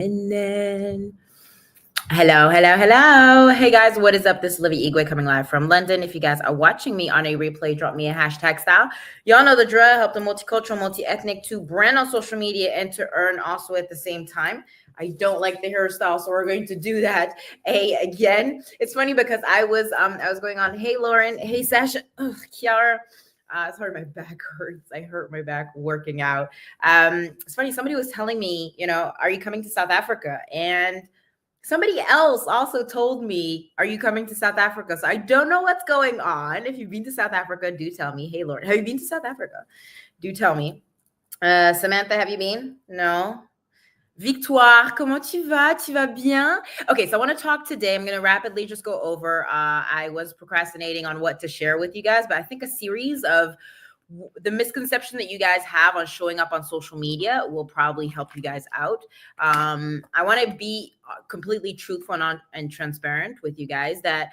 And then, hello. Hey guys, what is up? This is Livy Igwe coming live from London. If you guys are watching me on a replay, drop me a hashtag style. Y'all know the drill. Help the multicultural, multi-ethnic to brand on social media and to earn also at the same time. I don't like the hairstyle, so we're going to do that again. It's funny because I was going on. Hey Lauren, hey Sasha, Kiara. Sorry, my back hurts. I hurt my back working out. It's funny. Somebody was telling me, are you coming to South Africa? And somebody else also told me, are you coming to South Africa? So I don't know what's going on. If you've been to South Africa, do tell me. Hey, Lord, have you been to South Africa? Do tell me. Samantha, have you been? No. Victoire, comment tu vas? Tu vas bien? Okay, so I want to talk today. I'm going to rapidly just go over. I was procrastinating on what to share with you guys, but I think a series of the misconception that you guys have on showing up on social media will probably help you guys out. I want to be completely truthful and transparent with you guys that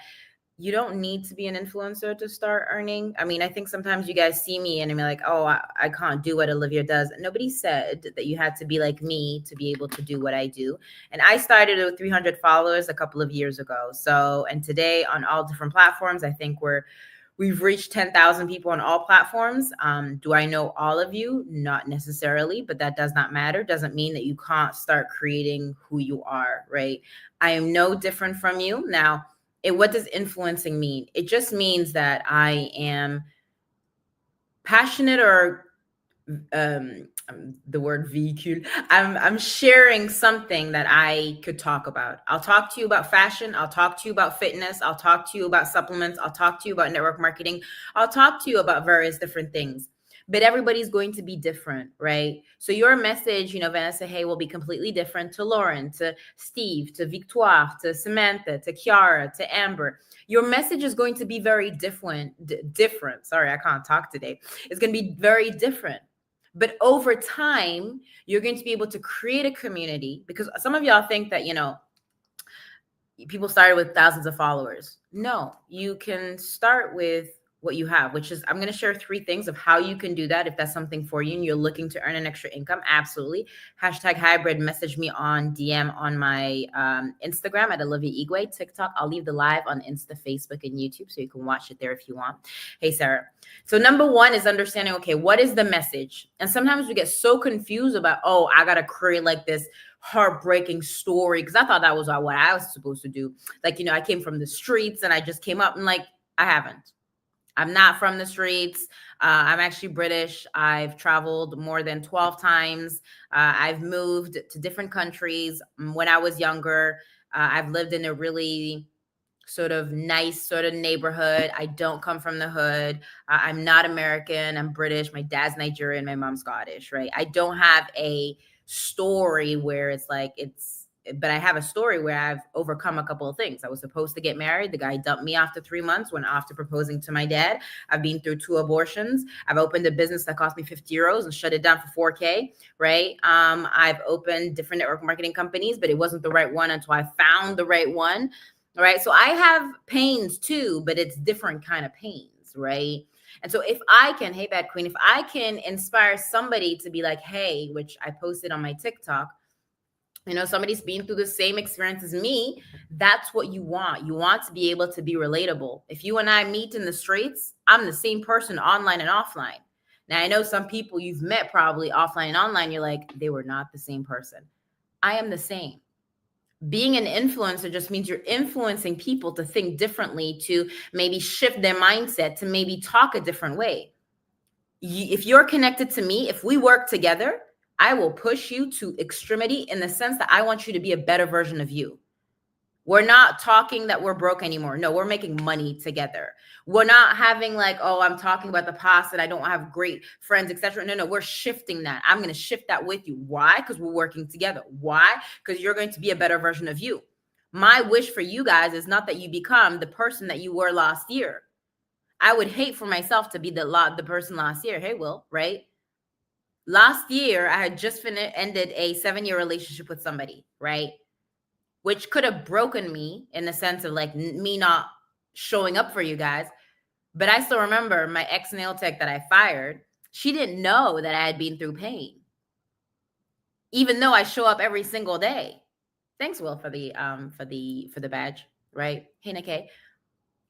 you don't need to be an influencer to start earning. I mean, I think sometimes you guys see me and I'm like, oh, I can't do what Olivia does. Nobody said that you had to be like me to be able to do what I do. And I started with 300 followers a couple of years ago. So, and today on all different platforms, I think we've reached 10,000 people on all platforms. Do I know all of you? Not necessarily, but that does not matter. Doesn't mean that you can't start creating who you are, right? I am no different from you. Now, what does influencing mean? It just means that I am passionate or the word vehicle. I'm sharing something that I could talk about. I'll talk to you about fashion. I'll talk to you about fitness. I'll talk to you about supplements. I'll talk to you about network marketing. I'll talk to you about various different things. But everybody's going to be different, right? So your message, Vanessa Hay, will be completely different to Lauren, to Steve, to Victoire, to Samantha, to Kiara, to Amber. Your message is going to be very different. Sorry, I can't talk today. It's going to be very different. But over time, you're going to be able to create a community, because some of y'all think that, people started with thousands of followers. No, you can start with what you have, which is, I'm going to share 3 things of how you can do that. If that's something for you and you're looking to earn an extra income, absolutely. Hashtag hybrid, message me on DM on my Instagram at Olivia Igwe, TikTok. I'll leave the live on Insta, Facebook, and YouTube, so you can watch it there if you want. Hey, Sarah. So number 1 is understanding, okay, what is the message? And sometimes we get so confused about, oh, I got to create like this heartbreaking story, because I thought that was what I was supposed to do. Like, I came from the streets and I just came up, and like, I haven't. I'm not from the streets. I'm actually British. I've traveled more than 12 times. I've moved to different countries. When I was younger, I've lived in a really sort of nice sort of neighborhood. I don't come from the hood. I'm not American. I'm British. My dad's Nigerian. My mom's Scottish, right? I don't have a story where it's like but I have a story where I've overcome a couple of things. I was supposed to get married. The guy dumped me after 3 months, went after proposing to my dad. I've been through 2 abortions. I've opened a business that cost me 50 euros and shut it down for 4K, right? I've opened different network marketing companies, but it wasn't the right one until I found the right one, right? So I have pains too, but it's different kind of pains, right? And so if I can, hey, Bad Queen, if I can inspire somebody to be like, hey, which I posted on my TikTok, somebody's been through the same experience as me, that's what you want. You want to be able to be relatable. If you and I meet in the streets, I'm the same person online and offline. Now, I know some people you've met probably offline and online, you're like, they were not the same person. I am the same. Being an influencer just means you're influencing people to think differently, to maybe shift their mindset, to maybe talk a different way. If you're connected to me, if we work together, I will push you to extremity in the sense that I want you to be a better version of you. We're not talking that we're broke anymore. No, we're making money together. We're not having like, oh, I'm talking about the past and I don't have great friends, etc. No, we're shifting that. I'm going to shift that with you. Why? Because we're working together. Why? Because you're going to be a better version of you. My wish for you guys is not that you become the person that you were last year. I would hate for myself to be the person last year. Hey, Will, right? Last year, I had just ended a 7-year relationship with somebody, right? Which could have broken me in the sense of like me not showing up for you guys. But I still remember my ex nail tech that I fired. She didn't know that I had been through pain. even though I show up every single day. Thanks, Will, for the badge, right? Hey, Nikkei.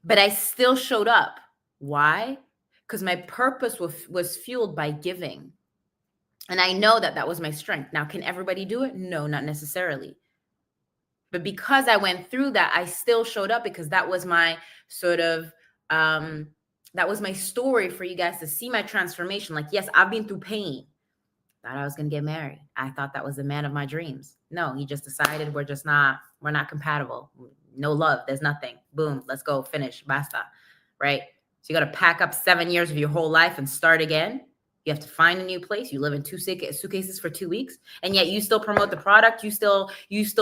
But I still showed up. Why? Because my purpose was fueled by giving. And I know that that was my strength. Now, can everybody do it? No, not necessarily. But because I went through that, I still showed up because that was my sort of that was my story for you guys to see my transformation. Like, yes, I've been through pain. Thought I was gonna get married. I thought that was the man of my dreams. No, he just decided we're not compatible. No love. There's nothing. Boom. Let's go. Finish. Basta. Right. So you got to pack up 7 years of your whole life and start again. You have to find a new place. You live in two suitcases for 2 weeks, and yet you still promote the product. You still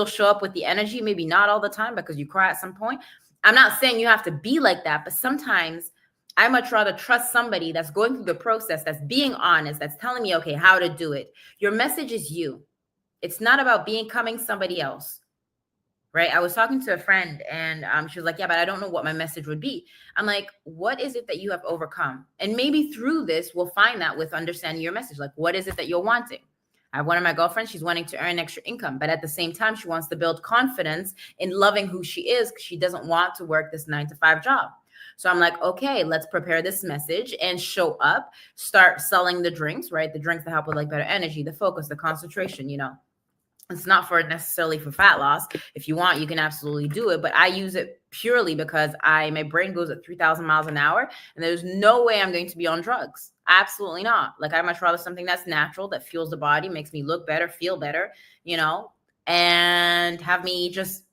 show up with the energy. Maybe not all the time because you cry at some point. I'm not saying you have to be like that, but sometimes I much rather trust somebody that's going through the process, that's being honest, that's telling me, okay, how to do it. Your message is you. It's not about becoming somebody else, right? I was talking to a friend and she was like, yeah, but I don't know what my message would be. I'm like, what is it that you have overcome? And maybe through this, we'll find that with understanding your message. Like, what is it that you're wanting? I have one of my girlfriends, she's wanting to earn extra income, but at the same time, she wants to build confidence in loving who she is because she doesn't want to work this 9-to-5 job. So I'm like, okay, let's prepare this message and show up, start selling the drinks, right? The drinks that help with like better energy, the focus, the concentration, It's not for necessarily for fat loss. If you want, you can absolutely do it. But I use it purely because my brain goes at 3,000 miles an hour and there's no way I'm going to be on drugs. Absolutely not. Like I much rather something that's natural, that fuels the body, makes me look better, feel better, and have me just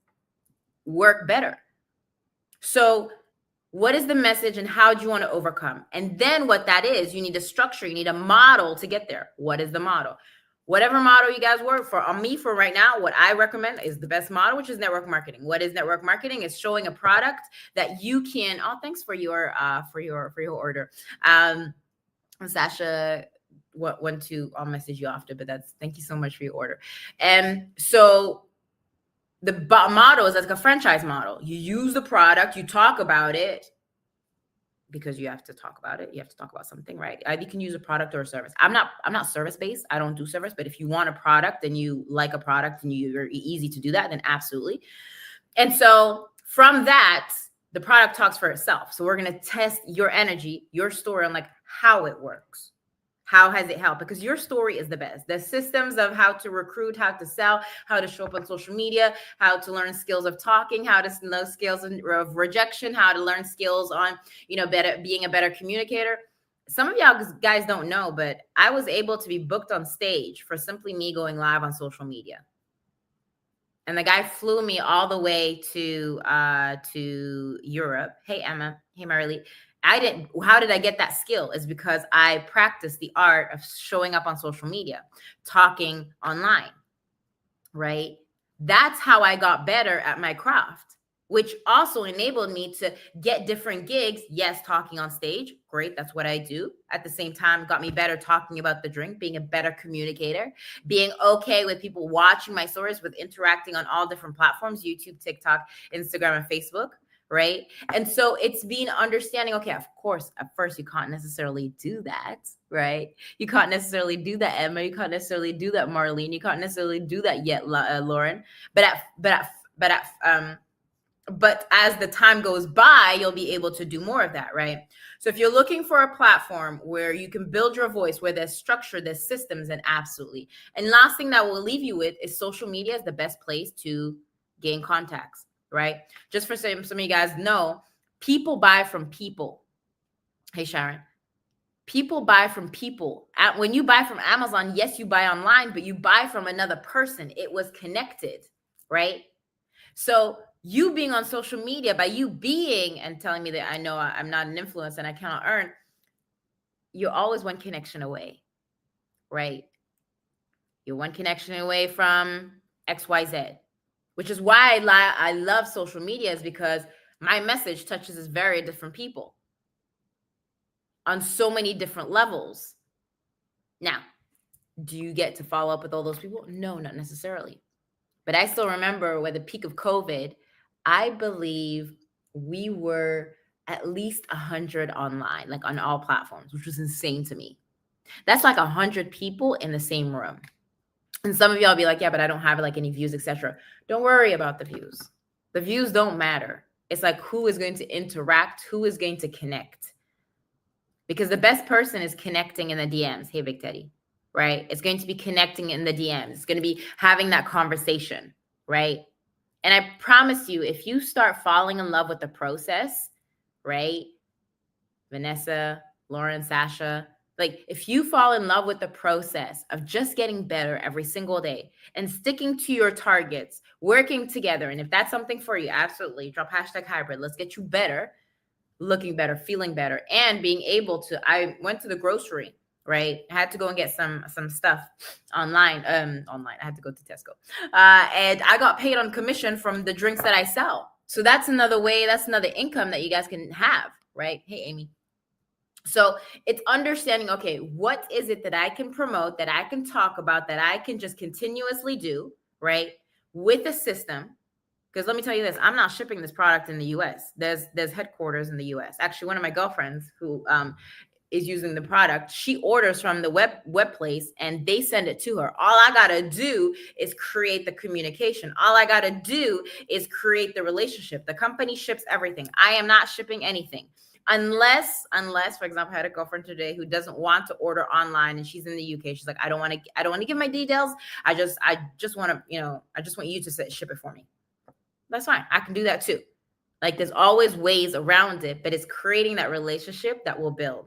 work better. So what is the message and how do you want to overcome? And then what that is, you need a structure, you need a model to get there. What is the model? Whatever model you guys work for, on me for right now, what I recommend is the best model, which is network marketing. What is network marketing? It's showing a product that you can. Oh, thanks for your order. Sasha, went to, I'll message you after, but thank you so much for your order. And so the model is like a franchise model. You use the product, you talk about it, because you have to talk about it. You have to talk about something, right? You can use a product or a service. I'm not service-based. I don't do service, but if you want a product and you like a product and you're easy to do that, then absolutely. And so from that, the product talks for itself. So we're going to test your energy, your story on like how it works. How has it helped? Because your story is the best. The systems of how to recruit, how to sell, how to show up on social media, how to learn skills of talking, how to know skills of rejection, how to learn skills on, being a better communicator. Some of y'all guys don't know, but I was able to be booked on stage for simply me going live on social media. And the guy flew me all the way to Europe. Hey, Emma. Hey, Marilee. How did I get that skill? Is because I practiced the art of showing up on social media, talking online, right? That's how I got better at my craft, which also enabled me to get different gigs. Yes, talking on stage, great. That's what I do. At the same time, got me better talking about the drink, being a better communicator, being okay with people watching my stories, with interacting on all different platforms, YouTube, TikTok, Instagram, and Facebook. Right. And so it's being understanding, okay, of course, at first you can't necessarily do that. Right. You can't necessarily do that, Emma. You can't necessarily do that, Marlene. You can't necessarily do that yet, Lauren. But as the time goes by, you'll be able to do more of that. Right. So if you're looking for a platform where you can build your voice, where there's structure, there's systems, and absolutely. And last thing that we'll leave you with is social media is the best place to gain contacts. Right? Just for some of you guys know, people buy from people. Hey, Sharon. People buy from people. When you buy from Amazon, yes, you buy online, but you buy from another person. It was connected, right? So you being on social media, by you being and telling me that I know I'm not an influencer and I cannot earn, you're always one connection away, right? You're one connection away from XYZ. Which is why I love social media, is because my message touches very different people on so many different levels. Now, do you get to follow up with all those people? No, not necessarily. But I still remember with the peak of COVID, I believe we were at least 100 online, like on all platforms, which was insane to me. That's like 100 people in the same room. And some of y'all be like, yeah, but I don't have like any views, etc. Don't worry about the views. The views don't matter. It's like who is going to interact, who is going to connect. Because the best person is connecting in the DMs. Hey, Big Teddy, right? It's going to be connecting in the DMs. It's going to be having that conversation, right? And I promise you, if you start falling in love with the process, right? Vanessa, Lauren, Sasha, like if you fall in love with the process of just getting better every single day and sticking to your targets, working together, and if that's something for you, absolutely drop #hybrid. Let's get you better, looking better, feeling better, and being able to. I went to the grocery, right? I had to go and get some stuff online. Online. I had to go to Tesco, and I got paid on commission from the drinks that I sell. So that's another way. That's another income that you guys can have, right? Hey, Amy. So it's understanding, okay, what is it that I can promote, that I can talk about, that I can just continuously do, right? With a system. Because let me tell you this, I'm not shipping this product in the US. There's headquarters in the US. Actually, one of my girlfriends who is using the product, she orders from the web place and they send it to her. All I got to do is create the communication. All I got to do is create the relationship. The company ships everything. I am not shipping anything. Unless, for example, I had a girlfriend today who doesn't want to order online and she's in the UK. She's like, I don't want to give my details. I just want to, I just want you to ship it for me. That's fine. I can do that too. Like there's always ways around it, but it's creating that relationship that will build.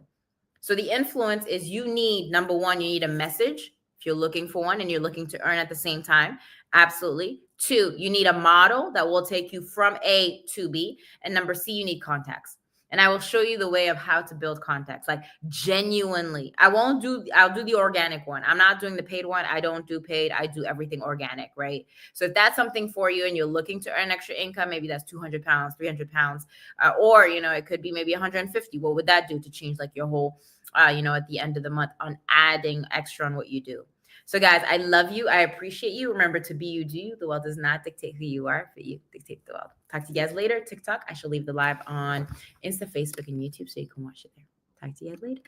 So the influence is you need, number one, you need a message if you're looking for one and you're looking to earn at the same time. Absolutely. 2, you need a model that will take you from A to B. And number C, you need contacts. And I will show you the way of how to build contacts, like genuinely. I'll do the organic one. I'm not doing the paid one. I don't do paid. I do everything organic, right? So if that's something for you and you're looking to earn extra income, maybe that's 200 pounds, 300 pounds, or, it could be maybe 150. What would that do to change like your whole, at the end of the month on adding extra on what you do? So guys, I love you. I appreciate you. Remember to be you, do you. The world does not dictate who you are, but you dictate the world. Talk to you guys later. TikTok. I shall leave the live on Insta, Facebook, and YouTube so you can watch it there. Talk to you guys later.